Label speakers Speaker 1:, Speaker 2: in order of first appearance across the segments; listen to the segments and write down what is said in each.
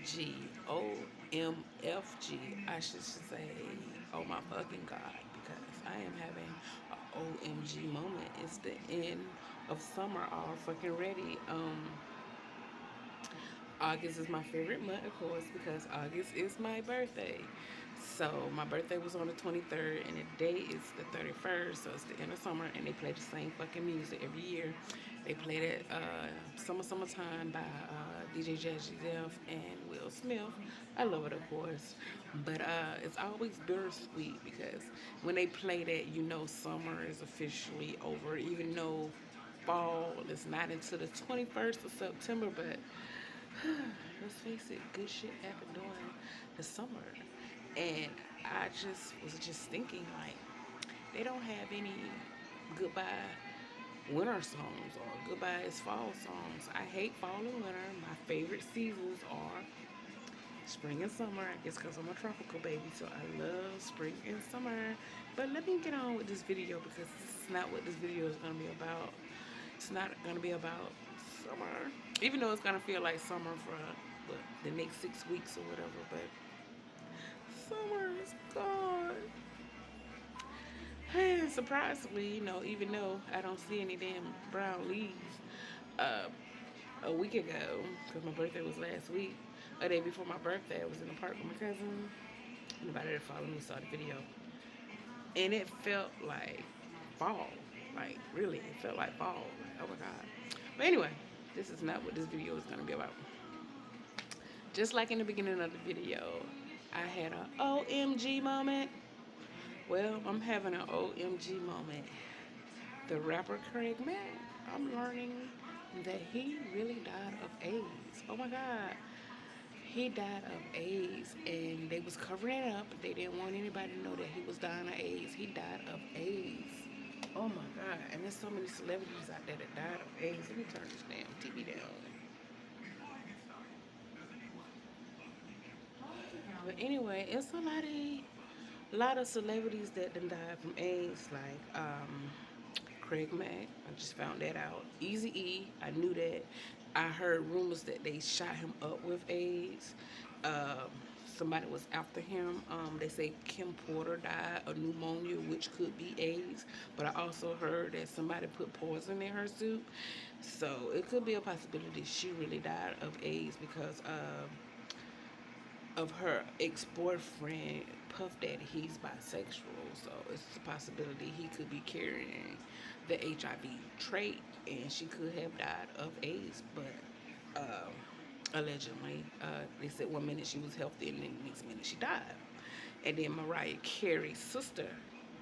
Speaker 1: OMFG. I should say, oh my fucking God, because I am having a OMG moment. It's the end of summer all fucking ready. August is my favorite month, of course, because August is my birthday. So my birthday was on the 23rd, and the day is the 31st. So it's the end of summer, and they play the same fucking music every year. They play that Summertime by DJ Jazzy Jeff and Will Smith. I love it, of course, but it's always bittersweet because when they play that, you know summer is officially over, even though fall is not until the 21st of September, but let's face it, good shit happened during the summer. And I just was just thinking, like, they don't have any goodbye winter songs or goodbye is fall songs. I hate fall and winter. My favorite seasons are spring and summer. I guess because I'm a tropical baby, so I love spring and summer. But let me get on with this video because this is not what this video is going to be about. It's not going to be about summer, even though it's going to feel like summer for what, the next 6 weeks or whatever. But summer is gone. And surprisingly, even though I don't see any damn brown leaves, uh, a week ago, because my birthday was last week, a day before my birthday, I was in the park with my cousin. Anybody that followed me saw the video. And it felt like fall. Like, really, it felt like fall. Like, oh my God. But anyway, this is not what this video is going to be about. Just like in the beginning of the video, I had a OMG moment. Well, I'm having an OMG moment. The rapper Craig Mack, I'm learning that he really died of AIDS. Oh my God. He died of AIDS and they was covering it up. They didn't want anybody to know that he was dying of AIDS. He died of AIDS. Oh my God. And there's so many celebrities out there that died of AIDS. Let me turn this damn TV down. But anyway, it's a lot of celebrities that done died from AIDS, like Craig Mack. I just found that out. Easy E, I knew that. I heard rumors that they shot him up with AIDS. Um, Somebody was after him. They say Kim Porter died of pneumonia, which could be AIDS. But I also heard that somebody put poison in her soup. So it could be a possibility she really died of AIDS because of her ex-boyfriend Puff Daddy. He's bisexual, so it's a possibility he could be carrying the HIV trait, and she could have died of AIDS. But allegedly, they said one minute she was healthy, and then the next minute she died. And then Mariah Carey's sister,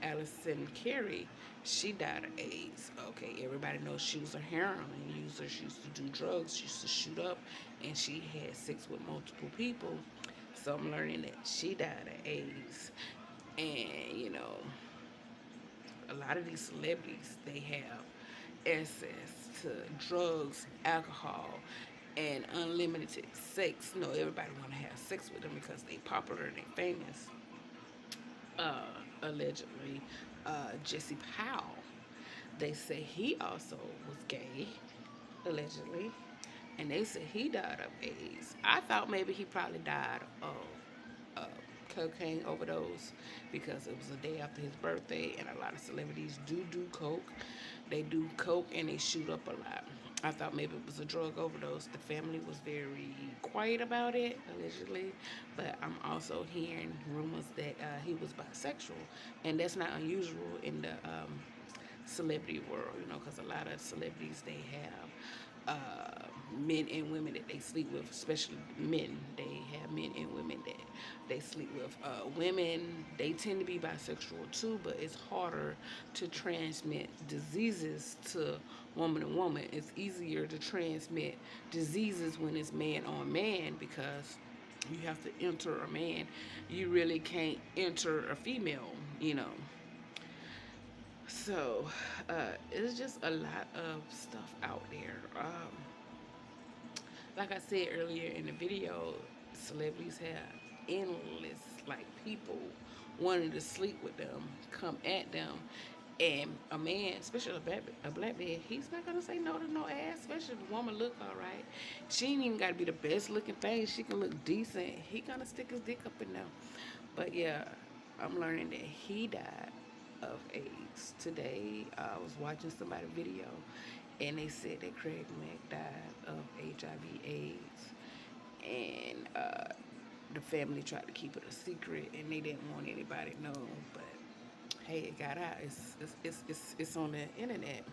Speaker 1: Allison Carey, she died of AIDS. Okay, everybody knows she was a heroin user. She used to do drugs. She used to shoot up, and she had sex with multiple people. So I'm learning that she died of AIDS. And, a lot of these celebrities, they have access to drugs, alcohol, and unlimited sex. Everybody want to have sex with them because they popular and they famous. Allegedly, Jesse Powell, they say he also was gay, allegedly, and they said he died of AIDS. I thought maybe he probably died of uh, cocaine overdose because it was a day after his birthday, and a lot of celebrities do coke. They do coke and they shoot up a lot. I thought maybe it was a drug overdose. The family was very quiet about it, allegedly, but I'm also hearing rumors that he was bisexual, and that's not unusual in the celebrity world, because a lot of celebrities they have men and women that they sleep with, especially men. They have men and women that they sleep with. Women, they tend to be bisexual too, but it's harder to transmit diseases to woman to woman. It's easier to transmit diseases when it's man on man because you have to enter a man. You really can't enter a female. So it's just a lot of stuff out there. Like I said earlier in the video, celebrities have endless like people wanting to sleep with them, come at them, And a man, especially a black man, he's not gonna say no to no ass, especially if the woman look all right. She ain't even gotta be the best looking thing. She can look decent. He gonna stick his dick up in there. But yeah, I'm learning that he died of AIDS today. I was watching somebody video, and they said that Craig Mack died of HIV/AIDS, and the family tried to keep it a secret, and they didn't want anybody to know, but hey, it got out. It's on the internet.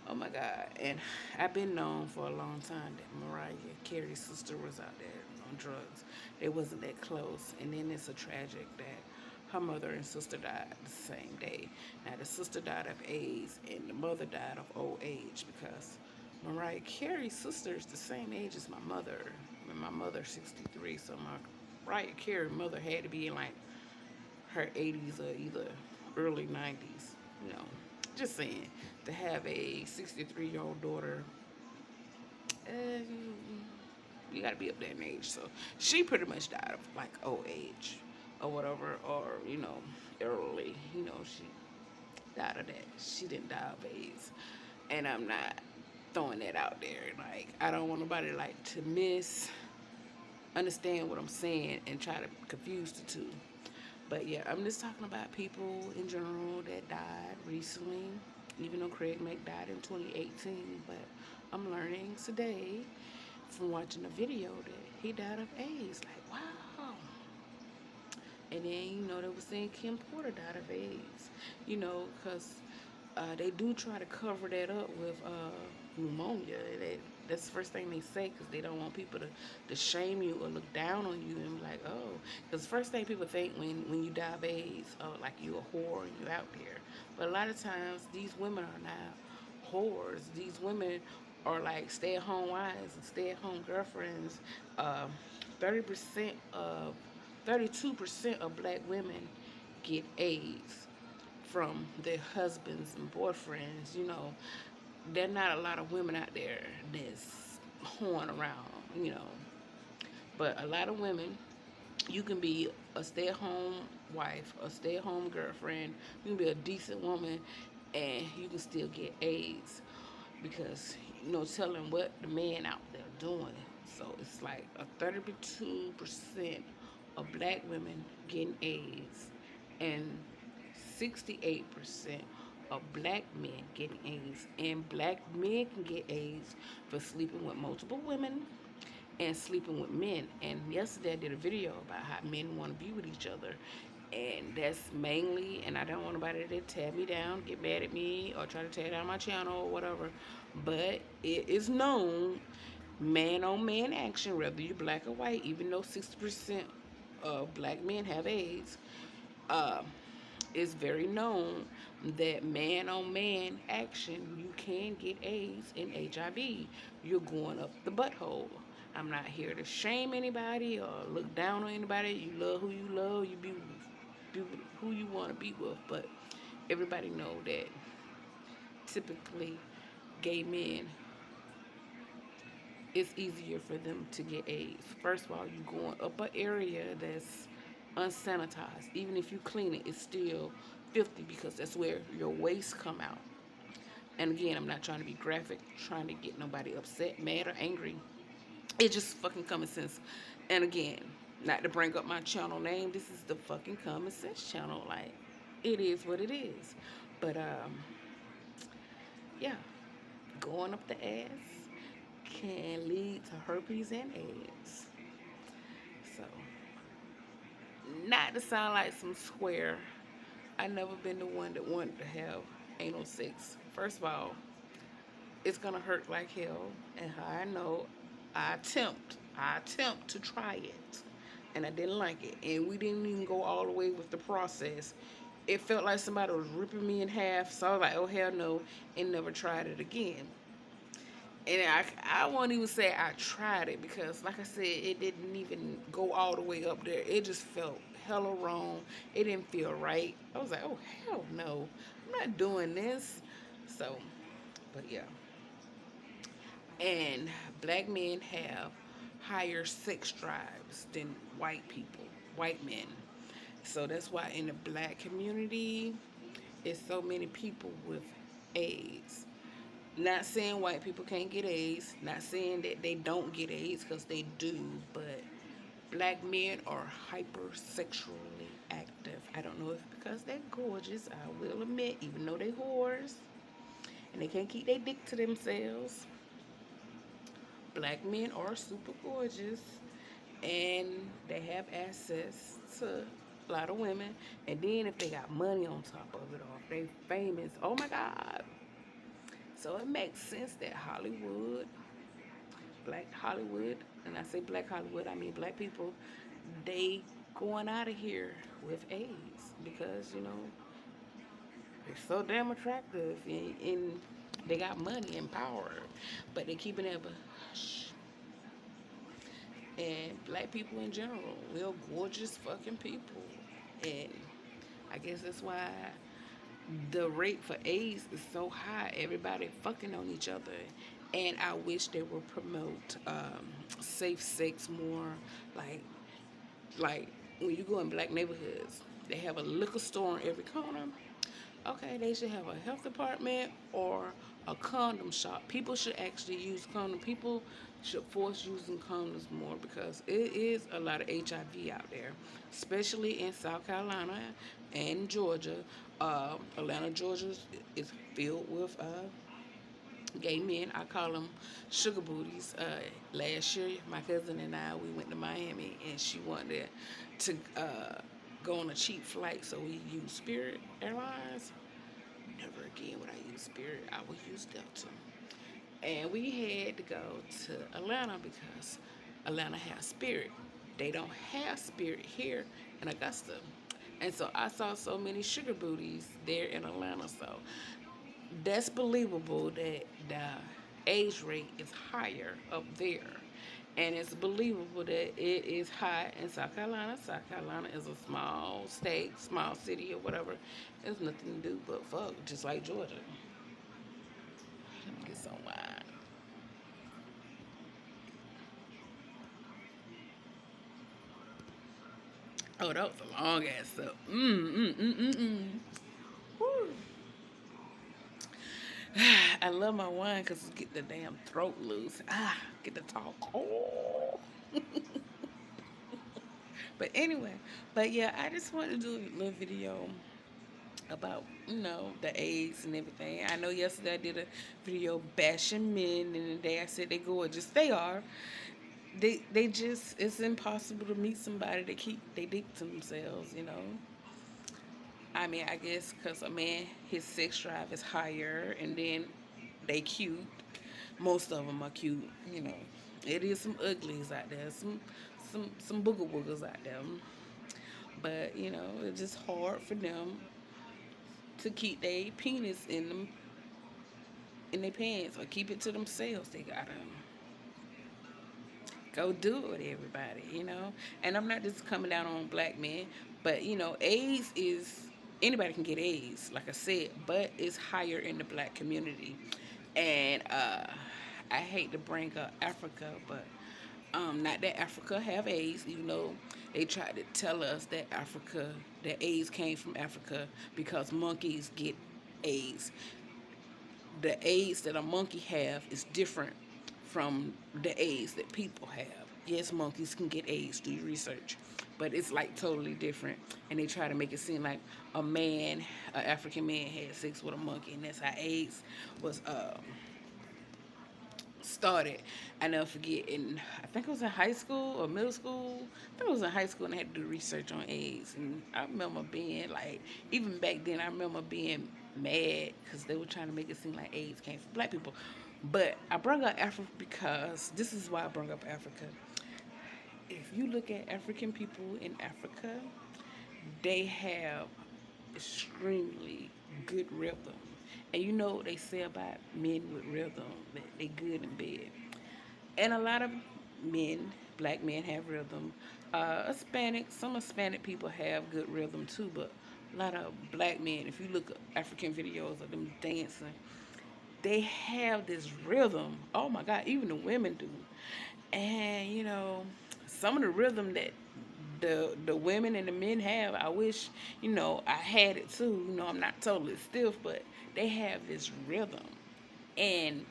Speaker 1: Oh my God. And I've been known for a long time that Mariah Carey's sister was out there on drugs. They wasn't that close. And then it's a tragic that her mother and sister died the same day. Now the sister died of AIDS and the mother died of old age because Mariah Carey's sister is the same age as my mother. And my mother's 63, so my Mariah Carey mother had to be in like her 80s or either early 90s. You know, just saying, to have a 63-year-old daughter, you got to be up there in age. So she pretty much died of like old age or whatever, or early. She died of that. She didn't die of AIDS, and I'm not throwing that out there. Like, I don't want nobody like to understand what I'm saying and try to confuse the two. But yeah, I'm just talking about people in general that died recently, even though Craig Mack died in 2018. But I'm learning today from watching a video that he died of AIDS. Like, wow. And then, they were saying Kim Porter died of AIDS, because they do try to cover that up with pneumonia. That's the first thing they say because they don't want people to shame you or look down on you and be like, oh, because the first thing people think when you die of AIDS, oh, like you a whore and you out there. But a lot of times these women are not whores. These women are like stay-at-home wives and stay-at-home girlfriends. Uh, 30% of 32% of black women get AIDS from their husbands and boyfriends. There are not a lot of women out there that's horn around, you know. But a lot of women, you can be a stay-at-home wife, a stay-at-home girlfriend, you can be a decent woman, and you can still get AIDS because, telling what the man out there doing. So it's like a 32% of black women getting AIDS and 68% of black men getting AIDS. And black men can get AIDS for sleeping with multiple women and sleeping with men. And yesterday I did a video about how men want to be with each other. And that's mainly, and I don't want nobody to tear me down, get mad at me, or try to tear down my channel or whatever. But it is known, man on man action, whether you're black or white, even though 60% of black men have AIDS, uh, it's very known that man on man action, you can get AIDS and HIV. You're going up the butthole. I'm not here to shame anybody or look down on anybody. You love who you love. You be who you want to be with. But everybody know that typically gay men, it's easier for them to get AIDS. First of all, you're going up an area that's unsanitized. Even if you clean it, it's still filthy because that's where your waste come out. And again, I'm not trying to be graphic, trying to get nobody upset, mad, or angry. It's just fucking common sense. And again, not to bring up my channel name, this is the fucking common sense channel. Like, it is what it is. But yeah, going up the ass can lead to herpes and AIDS. So, not to sound like some square, I never been the one that wanted to have anal sex. First of all, it's gonna hurt like hell, and how I know, I attempt to try it, and I didn't like it, and we didn't even go all the way with the process. It felt like somebody was ripping me in half, so I was like, oh hell no, and never tried it again. And I won't even say I tried it because, like I said, it didn't even go all the way up there. It just felt hella wrong. It didn't feel right. I was like, oh hell no, I'm not doing this. So, but yeah. And black men have higher sex drives than white people, white men. So that's why in the black community, it's so many people with AIDS. Not saying white people can't get AIDS, not saying that they don't get AIDS, because they do, but black men are hypersexually active. I don't know if because they're gorgeous, I will admit, even though they whores and they can't keep their dick to themselves. Black men are super gorgeous and they have access to a lot of women. And then if they got money on top of it, or if they famous, oh my God. So it makes sense that Hollywood, black Hollywood, and I say black Hollywood, I mean black people, they going out of here with AIDS because, they're so damn attractive and they got money and power, but they keeping it hush. And black people in general, we're gorgeous fucking people. And I guess that's why the rate for AIDS is so high. Everybody fucking on each other. And I wish they would promote safe sex more. Like, like when you go in black neighborhoods, they have a liquor store on every corner. Okay, they should have a health department or a condom shop. People should actually use condom. People should force using condoms more because it is a lot of HIV out there, especially in South Carolina and Georgia. Atlanta, Georgia is filled with gay men. I call them sugar booties. Last year, my cousin and I, we went to Miami, and she wanted to go on a cheap flight, so we used Spirit Airlines. Never again would I use Spirit. I would use Delta. And we had to go to Atlanta because Atlanta has Spirit. They don't have Spirit here in Augusta. And so I saw so many sugar booties there in Atlanta. So that's believable that the age rate is higher up there. And it's believable that it is high in South Carolina. South Carolina is a small state, small city, or whatever. There's nothing to do but fuck, just like Georgia. Let me get some wine. Oh, that was a long ass up. Woo. I love my wine because it get the damn throat loose. Get to talk. Oh. But anyway, but yeah, I just wanted to do a little video about the AIDS and everything. I know yesterday I did a video bashing men, and today I said they gorgeous. They are. They just it's impossible to meet somebody that keep they dick to themselves. I mean, I guess because a man his sex drive is higher, and then they cute. Most of them are cute. It is some uglies out there, some booger woogers out there, but it's just hard for them to keep their penis in their pants or keep it to themselves. They gotta go do it with everybody. And I'm not just coming down on black men, but AIDS is anybody can get AIDS, like I said, but it's higher in the black community. And I hate to bring up Africa, but not that Africa have AIDS, even though they tried to tell us that AIDS came from Africa because monkeys get AIDS. The AIDS that a monkey have is different from the AIDS that people have. Yes, monkeys can get AIDS. Do your research, but it's like totally different. And they try to make it seem like an African man, had sex with a monkey, and that's how AIDS was started. I never forget. I think it was in high school or middle school. I think it was in high school, and I had to do research on AIDS. And I remember being like, even back then, I remember being mad because they were trying to make it seem like AIDS came from black people. But I brought up Africa because this is why I brought up Africa. If you look at African people in Africa, they have extremely good rhythm. And they say about men with rhythm, that they good in bed. And a lot of men, black men, have rhythm. Some Hispanic people have good rhythm too, but a lot of black men, if you look at African videos of them dancing, they have this rhythm. Oh my God, even the women do. And some of the rhythm that the women and the men have. I wish, I had it too. I'm not totally stiff, but they have this rhythm. And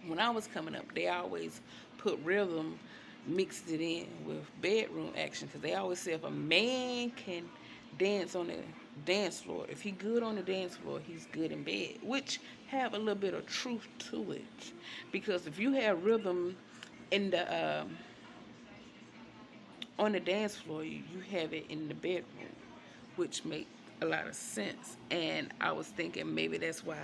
Speaker 1: when I was coming up, they always put rhythm, mixed it in with bedroom action, because they always say if a man can dance on the dance floor, if he good on the dance floor, he's good in bed, which have a little bit of truth to it. Because if you have rhythm in the on the dance floor, you have it in the bedroom, which make a lot of sense. And I was thinking maybe that's why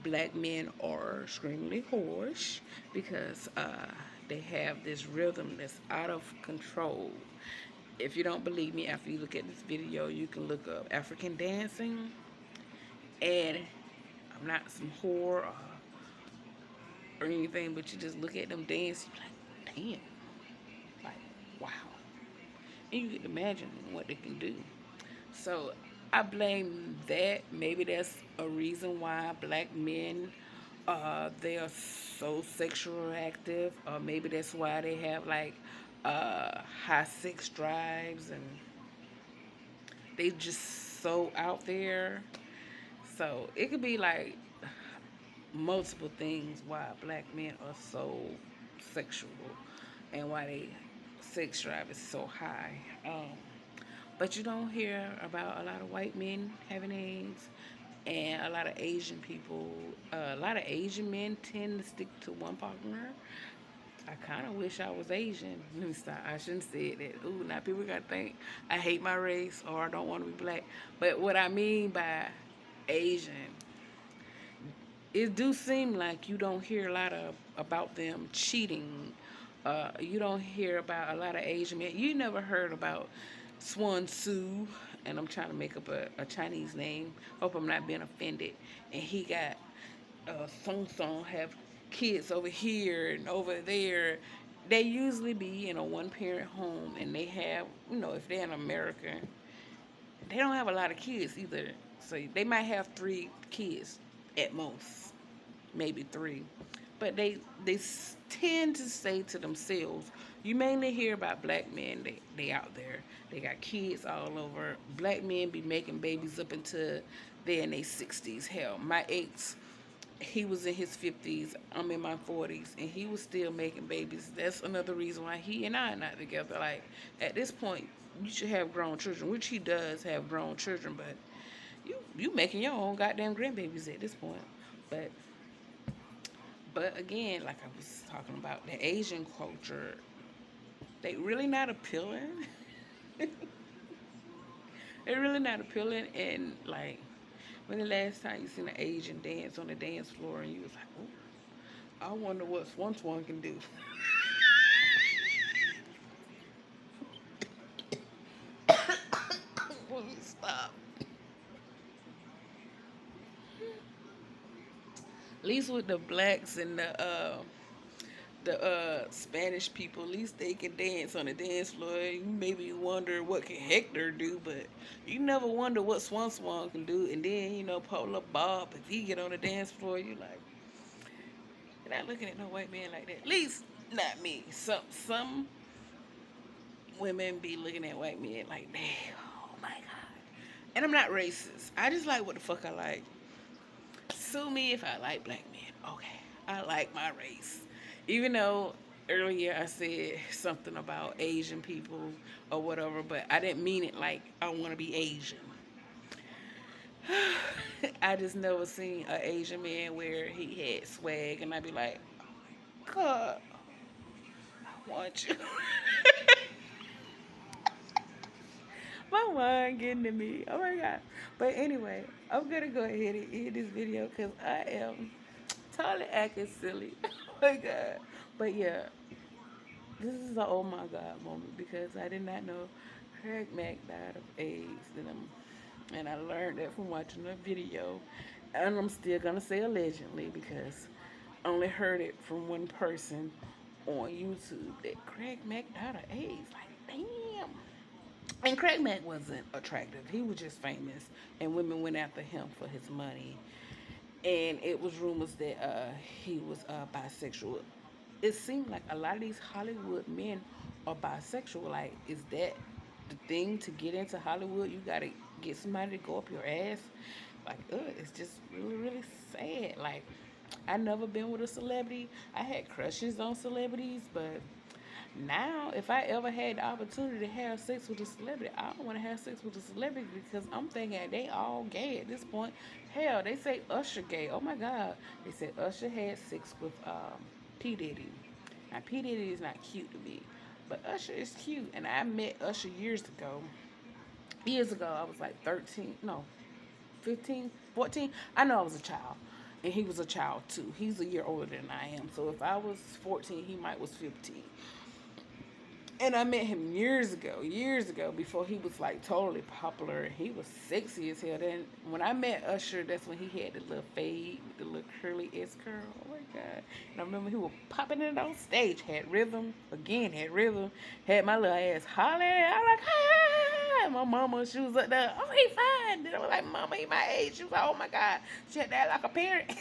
Speaker 1: black men are extremely hoarse, because they have this rhythm that's out of control. If you don't believe me, after you look at this video, you can look up African dancing. And I'm not some whore or anything, but you just look at them dance, you're like, damn, like, wow. And you can imagine what they can do. So I blame that. Maybe that's a reason why black men, they are so sexual active, or maybe that's why they have like high sex drives, and they just so out there. So it could be like multiple things why black men are so sexual and why they sex drive is so high. But you don't hear about a lot of white men having AIDS, and a lot of Asian people. A lot of Asian men tend to stick to one partner. I kind of wish I was Asian. Let me stop. I shouldn't say that. Ooh, now people gotta think I hate my race or I don't want to be black. But what I mean by Asian, it do seem like you don't hear a lot of about them cheating. You don't hear about a lot of Asian men. You never heard about Swan Su, and I'm trying to make up a Chinese name. Hope I'm not being offended. And he got Song Song have kids over here and over there. They usually be in a one parent home, and they have, if they're an American, they don't have a lot of kids either. So they might have 3 kids at most, maybe 3. But they tend to say to themselves, you mainly hear about black men, they out there. They got kids all over. Black men be making babies up until they're in their 60s. Hell, my ex, he was in his 50s, I'm in my 40s, and he was still making babies. That's another reason why he and I are not together. Like, at this point, you should have grown children, which he does have grown children, but you making your own goddamn grandbabies at this point. But again, like I was talking about, the Asian culture, they really not appealing. They're really not appealing. And like, when the last time you seen an Asian dance on the dance floor and you was like, oh, I wonder what Swan Swan can do. Will you stop? At least with the blacks and the Spanish people, at least they can dance on the dance floor. You maybe wonder what can Hector do, but you never wonder what Swan Swan can do. And then, Paula Bob, if he get on the dance floor, you like, you're not looking at no white man like that. At least not me. Some women be looking at white men like, damn, oh my god. And I'm not racist. I just like what the fuck I like. Sue me if I like black men. Okay, I like my race. Even though earlier I said something about Asian people or whatever, but I didn't mean it like I want to be Asian. I just never seen an Asian man where he had swag, and I'd be like, God, I want you. My mind getting to me. Oh my god. But anyway, I'm gonna go ahead and end this video because I am totally acting silly. Oh my god. But yeah, this is a oh my god moment because I did not know Craig Mack died of AIDS. And I learned that from watching a video. And I'm still gonna say allegedly because I only heard it from one person on YouTube that Craig Mack died of AIDS. Like, damn. And Craig Mack wasn't attractive. He was just famous, and women went after him for his money. And it was rumors that he was bisexual. It seemed like a lot of these Hollywood men or bisexual. Like, is that the thing to get into Hollywood? You gotta get somebody to go up your ass. Like, it's just really, really sad. Like, I never been with a celebrity. I had crushes on celebrities, but now, if I ever had the opportunity to have sex with a celebrity, I don't want to have sex with a celebrity because I'm thinking they all gay at this point. Hell, they say Usher gay. Oh my God. They said Usher had sex with P. Diddy. Now, P. Diddy is not cute to me, but Usher is cute. And I met Usher years ago. Years ago, I was like 13, no, 15, 14. I know I was a child. And he was a child too. He's a year older than I am. So if I was 14, he might was 15. And I met him years ago, before he was like totally popular. He was sexy as hell. Then when I met Usher, that's when he had the little fade with the little curly S curl. Oh my God. And I remember he was popping it on stage, had rhythm, again, had rhythm, had my little ass hollering. I was like, hi. My mama, she was up there, oh, he fine. Then I was like, mama, he my age. She was like, oh my God. She had that like a parent.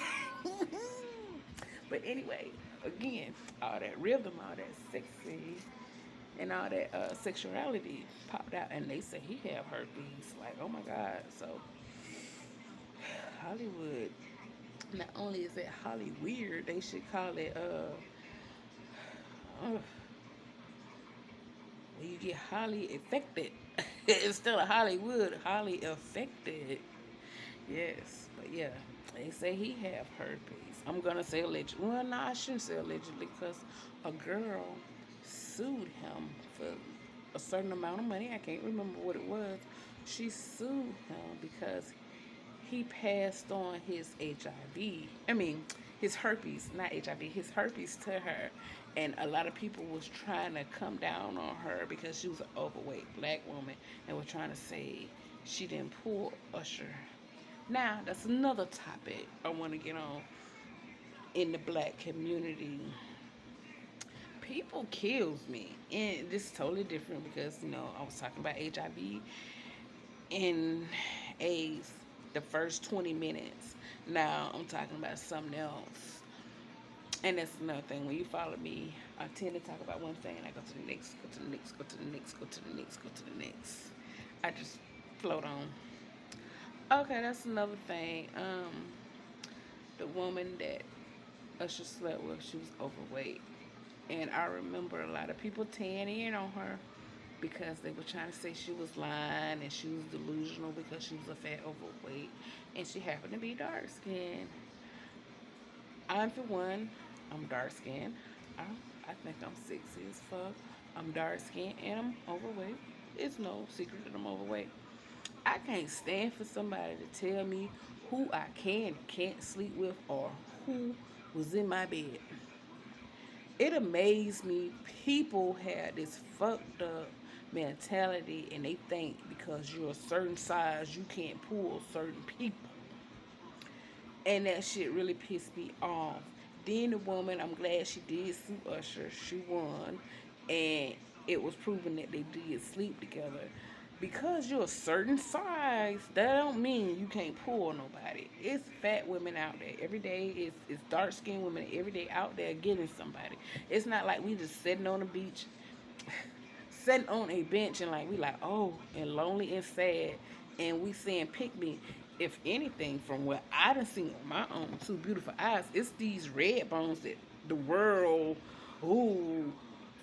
Speaker 1: But anyway, again, all that rhythm, all that sexy and all that sexuality popped out, and they say he have herpes. Like, oh my God! So Hollywood, not only is it Holly weird, they should call it when you get Holly affected instead of Hollywood, Holly affected. Yes, but yeah, they say he have herpes. I'm gonna say allegedly. Well, no, I shouldn't say allegedly because a girl sued him for a certain amount of money. I can't remember what it was. She sued him because he passed on his HIV. I mean, his herpes, not HIV, his herpes to her. And a lot of people was trying to come down on her because she was an overweight black woman and were trying to say she didn't pull Usher. Now, that's another topic I want to get on in the black community. People kills me, and this is totally different because I was talking about HIV and AIDS the first 20 minutes. Now I'm talking about something else, and that's another thing. When you follow me, I tend to talk about one thing and I go to the next, go to the next, go to the next, go to the next, go to the next. I just float on. Okay, that's another thing. The woman that Usher slept with, she was overweight. And I remember a lot of people tearing in on her because they were trying to say she was lying and she was delusional because she was a fat overweight and she happened to be dark skinned. I'm for one, I'm dark skinned. I, I think I'm sexy as fuck. I'm dark skinned and I'm overweight. It's no secret that I'm overweight. I can't stand for somebody to tell me who I can and can't sleep with or who was in my bed. It amazed me. People had this fucked up mentality and they think because you're a certain size you can't pull certain people. And that shit really pissed me off. Then the woman, I'm glad she did sue Usher. She won. And it was proven that they did sleep together. Because you're a certain size, that don't mean you can't pull nobody. It's fat women out there. Every day it's dark skinned women every day out there getting somebody. It's not like we just sitting on the beach, sitting on a bench and like we like, oh, and lonely and sad and we saying pick me. If anything, from what I done seen on my own two beautiful eyes, it's these red bones that the world ooh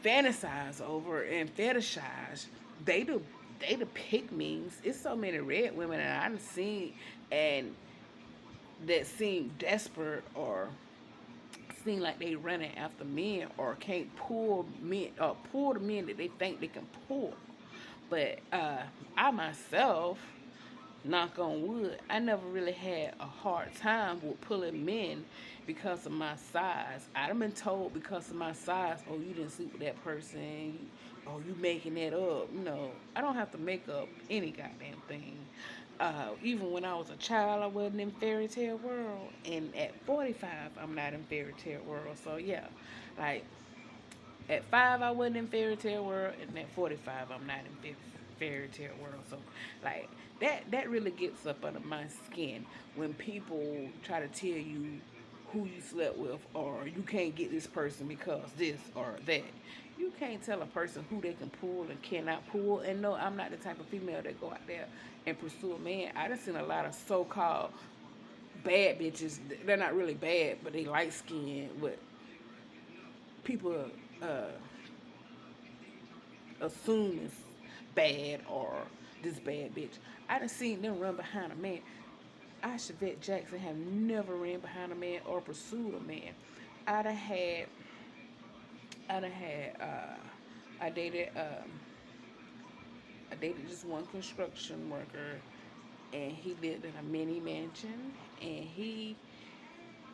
Speaker 1: fantasize over and fetishize. They the they the pick me's. It's so many red women that I done seen and that seem desperate or seem like they running after men or can't pull men or pull the men that they think they can pull. But I myself, knock on wood, I never really had a hard time with pulling men because of my size. I've been told because of my size, oh, you didn't sleep with that person, oh, you making that up. I don't have to make up any goddamn thing. Even when I was a child, I wasn't in fairy tale world, and at 45, I'm not in fairy tale world. So yeah, like at 5, I wasn't in fairy tale world, and at 45, I'm not in fairy tale world. So, like that really gets up under my skin when people try to tell you who you slept with, or you can't get this person because this or that. You can't tell a person who they can pull and cannot pull. And no, I'm not the type of female that go out there and pursue a man. I done seen a lot of so-called bad bitches. They're not really bad, but they light skinned. But people uh, assume is bad or this bad bitch. I done seen them run behind a man. I, Chevette Jackson, have never ran behind a man or pursued a man. I done had, I done had, I dated, I dated just one construction worker, and he lived in a mini mansion, and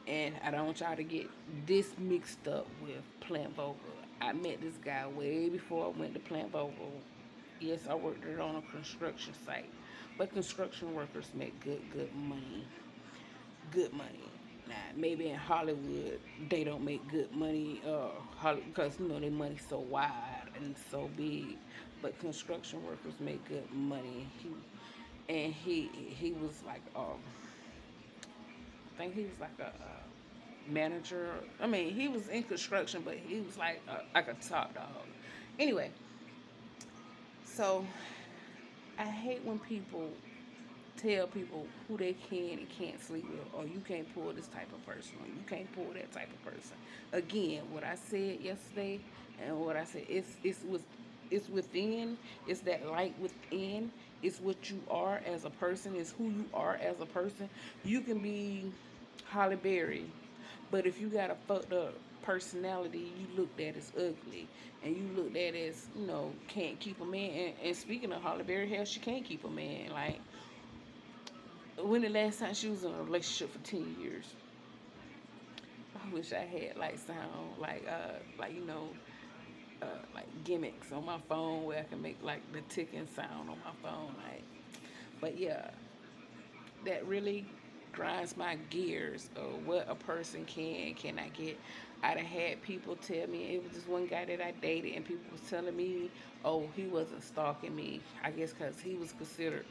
Speaker 1: and I don't want y'all to get this mixed up with Plant Vogel. I met this guy way before I went to Plant Vogel. Yes, I worked it on a construction site, but construction workers make good money. Good money. Now, maybe in Hollywood they don't make good money, because their money's so wide and so big. But construction workers make good money. He was like, I think he was like a manager. I mean, he was in construction, but he was like a top dog. Anyway, so I hate when people tell people who they can and can't sleep with, or you can't pull this type of person, or you can't pull that type of person. Again, what I said yesterday and what I said, it's within, it's that light within, it's what you are as a person, it's who you are as a person. You can be Holly Berry, but if you got a fucked up personality, you looked at as ugly, and you looked at as, can't keep a man. And speaking of Holly Berry, hell, she can't keep a man. Like, when the last time she was in a relationship for 10 years? I wish I had like sound like like gimmicks on my phone where I can make like the ticking sound on my phone. Like, but yeah, that really grinds my gears of what a person cannot get. I done had people tell me, it was this one guy that I dated, and people was telling me, oh, he wasn't stalking me. I guess because he was considered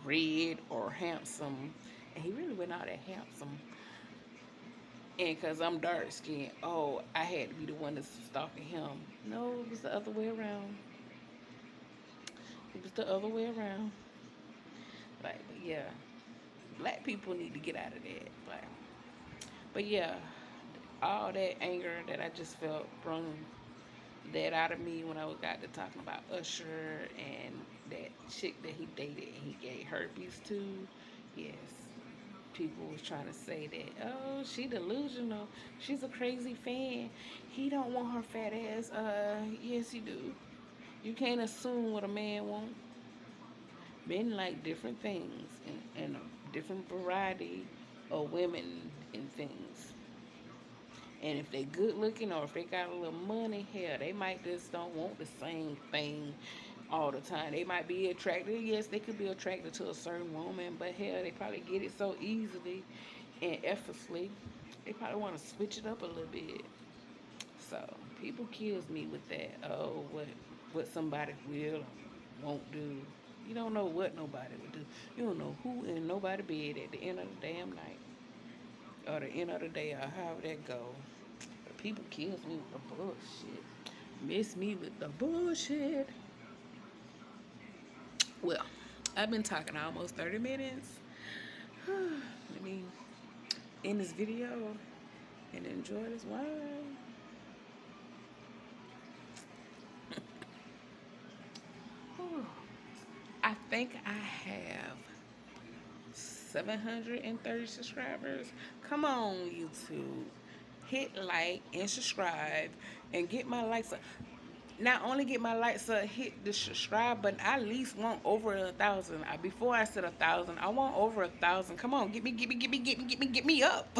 Speaker 1: red or handsome, and he really wasn't all that handsome. And because I'm dark skinned, oh, I had to be the one that's stalking him. No, it was the other way around. It was the other way around. Like, but yeah, black people need to get out of that. But yeah, all that anger that I just felt brung that out of me when I got to talking about Usher and that chick that he dated and he gave herpes to. Yes, people was trying to say that, oh, she delusional, she's a crazy fan, he don't want her fat ass. Yes, you do. You can't assume what a man wants. Men like different things, and a different variety of women and things. And if they good looking, or if they got a little money, hell, they might just don't want the same thing all the time. They might be attracted. Yes, they could be attracted to a certain woman, but hell, they probably get it so easily and effortlessly. They probably want to switch it up a little bit. So people kills me with that. Oh, what somebody will or won't do. You don't know what nobody would do. You don't know who in nobody bed at the end of the damn night, or the end of the day, or however that go. But people kills me with the bullshit. Miss me with the bullshit. Well, I've been talking almost 30 minutes. Let me end this video and enjoy this wine. I think I have 730 subscribers. Come on, YouTube. Hit like and subscribe and get my likes up. Not only get my likes up, hit the subscribe button. I at least want over 1,000. Before I said 1,000, I want over 1,000. Come on, get me up.